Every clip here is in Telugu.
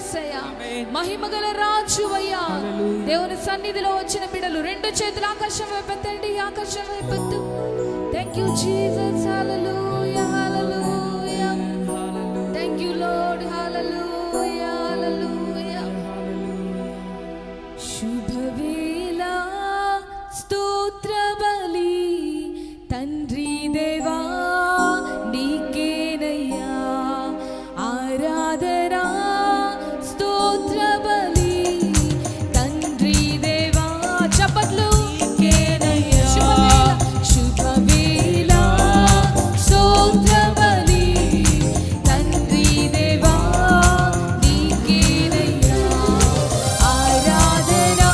యేసయ్యా, మహిమగల రాజువయ్యా. దేవుని సన్నిధిలో వచ్చిన బిడ్డలు రెండు చేతులు ఆకాశం వైపెత్తండి, ఆకాశం వైపెత్తు. థ్యాంక్ యూ జీసస్, హల్లెలూయా హల్లెలూయా. థ్యాంక్ యూ లార్డ్, హల్లెలూయా హల్లెలూయా. శుభవేళ స్తోత్ర బలి తండ్రి దేవా నీకేనయ్యా, ఆరాధనా స్తోత్ర బలి తండ్రి దేవా. చప్పట్లు. శుభవేళ స్తోత్ర బలి తండ్రి దేవా నీకేనయ్యా, ఆరాధనా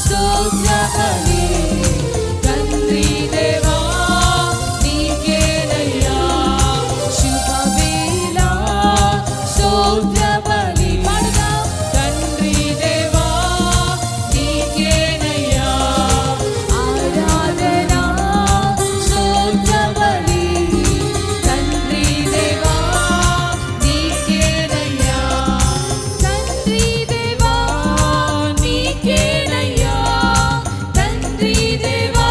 స్తోత్ర బలి తండ్రి దేవా నీకేనయ్యా. శుభవేళ స్తోత్ర బలి పాడుగా. తండ్రి దేవా నీకేనయ్యా, ఆరాధనా స్తోత్ర బలి తండ్రి దేవా నీకేనయ్యా. తండ్రి దేవా నీకేనయ్యా, తండ్రి దేవా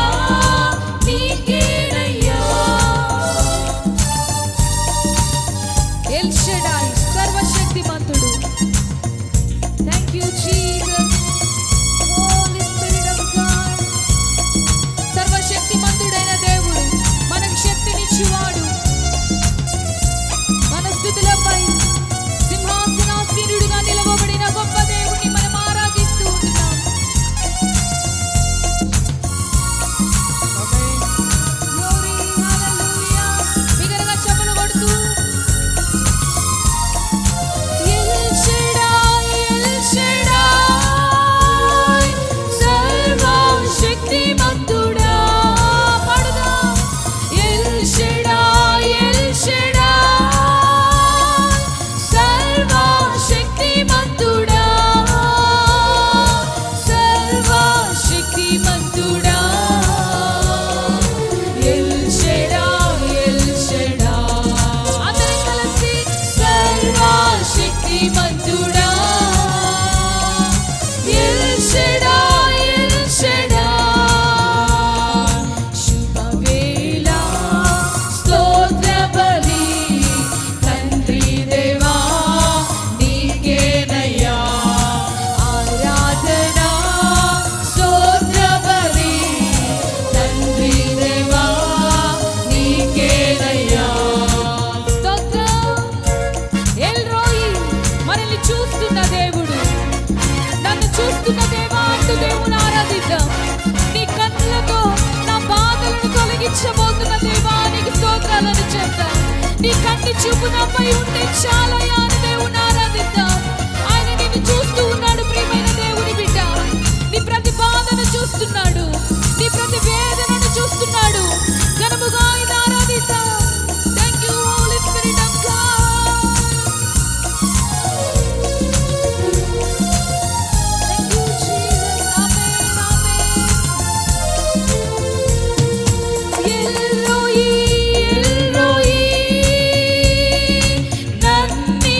నీకేనయ్యా. ఎల్ షడాయ్, సర్వశక్తిమంతుడు. Thank you Jesus, Holy Spirit of God. సర్వశక్తిమంతుడైన దేవుడు, మనకు శక్తినిచ్చువాడు. మన స్థుతులపై సింహాసనాసీనుడుగా నిలవబడిన గొప్ప దేవుణ్ణి మనం ఆరాధిస్తూ ఉంటున్నాం. Glory, hallelujah. బిగ్గరగా చప్పట్లు కొడుతూ. ఎల్ షడాయ్, ఎల్ షడాయ్, సర్వశక్తిమంతుడా. పాడుగా. ఎల్ షడాయ్, ఎల్ షడాయ్, సర్వశక్తిమంతుడా, సర్వశక్తిమంతుడా. El Shaddai, El Shaddai. అందరం కలిసి సర్వశక్తిమంతుడా. El Shaddai, El Shaddai. శుభవేళ స్తోత్ర బలి తండ్రి దేవా నీకేనయ్యా, ఆరాధనా స్తోత్ర బలి తండ్రి దేవా నీకేనయ్యా. స్తోత్రం. ఎల్ రోయి, మనల్ని చూస్తున్న దేవుడు, నన్ను చూస్తున్న దేవా అంటూ దేవుని ఆరాధిద్దాం. నీ కన్నులతో నా బాధలను తొలగించబోతున్న దేవా నీకు స్తోత్రాలను చెప్తాం. నీ కంటి చూపు నాపై ఉంటే చాలయ్యా అని దేవుని ఆరాధిద్దాం. ఆయన నిన్ను చూస్తూ ఉన్నాడు ప్రియమైన దేవుని బిడ్డ. నీ ప్రతి బాధను చూస్తున్నాడు, నీ ప్రతి వేదనను చూస్తున్నాడు. ఘనముగా ఆయన ఆరాధిద్దాం. Thank you Holy Spirit of God. Thank you Jesus. ఆమేన్ ఆమేన్. ఎల్ రోయి, ఎల్ రోయి, నన్ను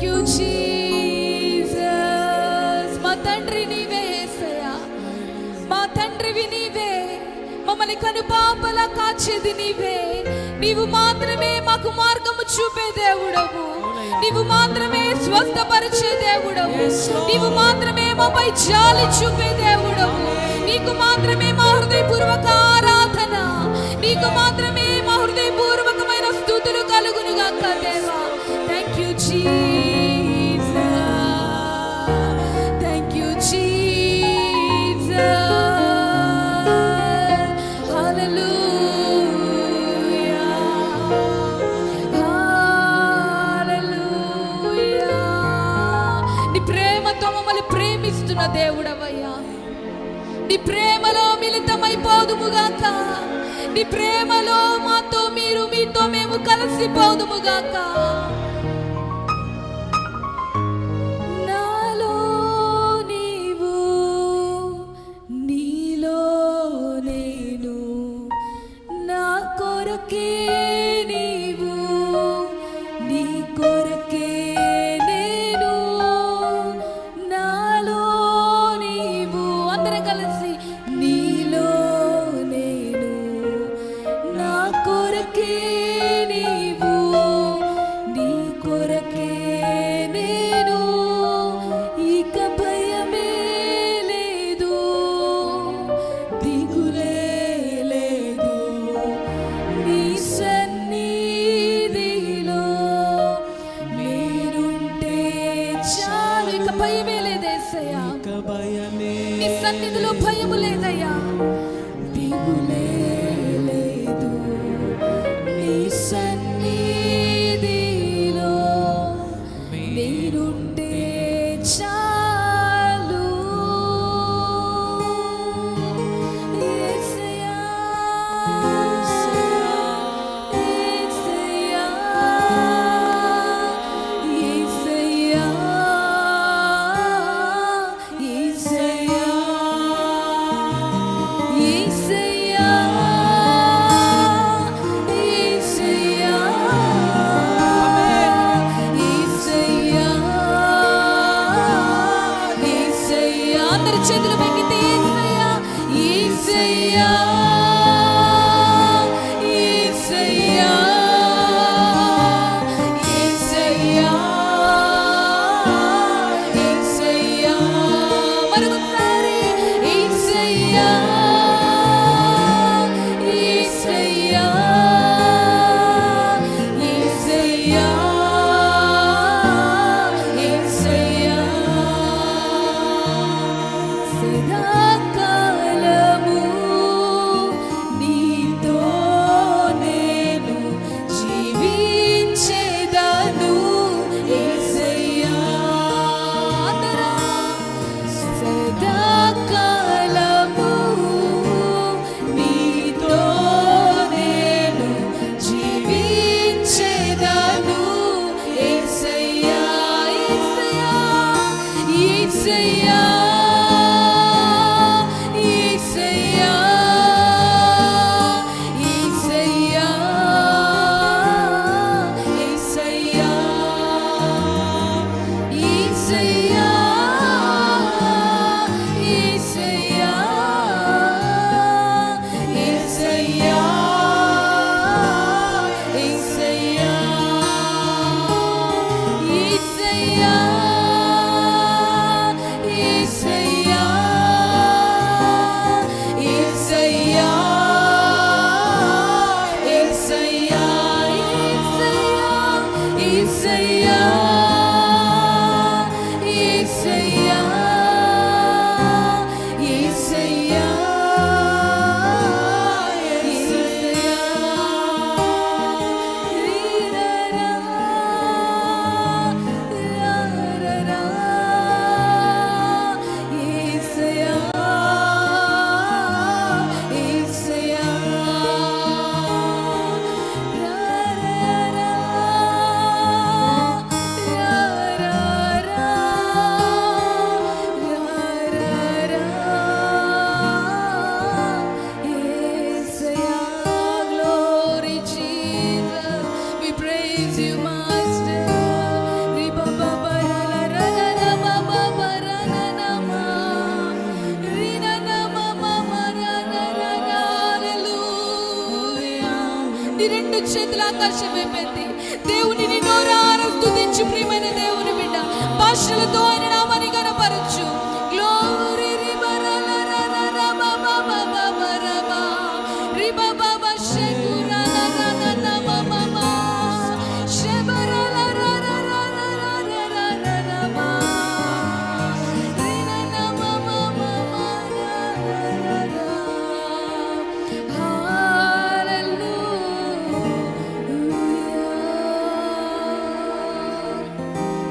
థ్యాంక్ యూ జీసస్. మా తండ్రి నీవే యేసయ్యా, మా తండ్రివి నీవే, మమ్మల్ని కనుపాపలా కాచేది నీవే. నీవు మాత్రమే మాకు మార్గము చూపే దేవుడవు, నీవు మాత్రమే స్వస్థపరిచే దేవుడవు, నీవు మాత్రమే మాపై జాలి చూపే దేవుడవు. నీకు మాత్రమే మా హృదయపూర్వక ఆరాధన, నీకు మాత్రమే మా హృదయపూర్వకమైన స్తుతులు కలుగును గాక దేవా. Thank you Jesus, thank you Jesus. హల్లెలూయా, హల్లెలూయా. నీ ప్రేమతో మమ్మల్ని ప్రేమిస్తున్న దేవుడవయ్యా, నీ ప్రేమలో మిళితమైపోదుముగాక, నీ ప్రేమలో మాతో మీరు, మీతో మేము కలిసిపోదుముగాక. నాలో నీవు, నీలో నేను, నా కొరకే నీవు, నీ కొరకే నేను. నాలో నీవు, అందరం కలిసి, నీలో నేను, నా కొరకే నీవు, నీ కొరకే నేను. ఇక భయమే లేదు, దిగులే లేదు, నీ సన్నిధిలో మీరుంటే చాలు. ఇక భయమే లేదేసయ్యా, నీ సన్నిధిలో భయము లేదయ్యా. దిగులే లేదు, నీ సన్నిధిలో మీరుంటే చాలు. యేసయ్యా, యేసయ్యా, యేసయ్యా, యేసయ్యా, యేసయ్యా, యేసయ్యా, యేసయ్యా, యేసయ్యా. అందరి చేతులు పైకెత్తి యేసయ్యా, యేసయ్యా, యేసయ్యా, యేసయ్యా, యేసయ్యా. మరొకసారి యేసయ్యా, యేసయ్యా, యేసయ్యా, యేసయ్యా. సదాకాలము నీతో నేను జీవించెదను యేసయ్యా. అందరం సదాకాలము నీతో నేను జీవించెదను యేసయ్యా, యేసయ్యా, యేసయ్యా, యేసయ్యా, యేసయ్యా, యేసయ్యా, యేసయ్యా, యేసయ్యా, యేసయ్యా, యేసయ్యా, యేసయ్యా, యేసయ్యా, యేసయ్యా, యేసయ్యా, యేసయ్యా, యేసయ్యా, యేసయ్యా, యేసయ్యా. ఆకాశం అయిపోయింది. దేవుని నోరారా స్తుతించు ప్రియమైన దేవుని బిడ్డ. భాషలతో ఆయన నామాన్ని కనపరచు. గ్లోరీ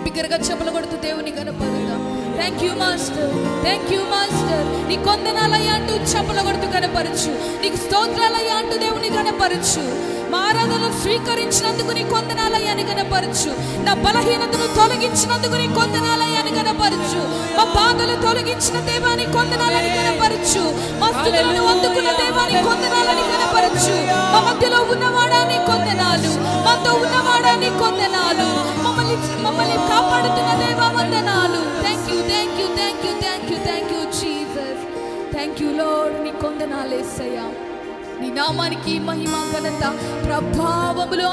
బిగ్గరగా చెప్పులు కొడుతూ దేవుని కనపరుద్దాం. Thank you master, thank you master. నీ కొందనాలయ్యా అంటూ చెప్పులు కొడుతూ కనపరచు. నీకు స్తోత్రాలయ్యా అంటూ దేవుని కనపరచు. మా ఆరాధనను స్వీకరించినందుకు నీ కొందనాలయ్యా అని కనపరచు. నా బలహీనతను తొలగించినందుకు నీ కొందనాలయ్యా అని కనపరచు. మా బాధలు తొలగించిన దేవాని కొందనాలని కనపరచు. మా స్తుతులను అందుకున్న దేవాని కొందనాలని కనపరచు. మా మధ్యలో ఉన్నవాడాని కొందనాలు, మాతో ఉన్నవాడాని కొందనాలు, మమ్మల్ని కాపాడుతున్న దేవా వందనాలు. Thank you, thank you, thank you, thank you, thank you Jesus. Thank you lord. నీ కొందనాలు యేసయ్యా. నీ నామానికి మహిమ ఘనత ప్రభావములు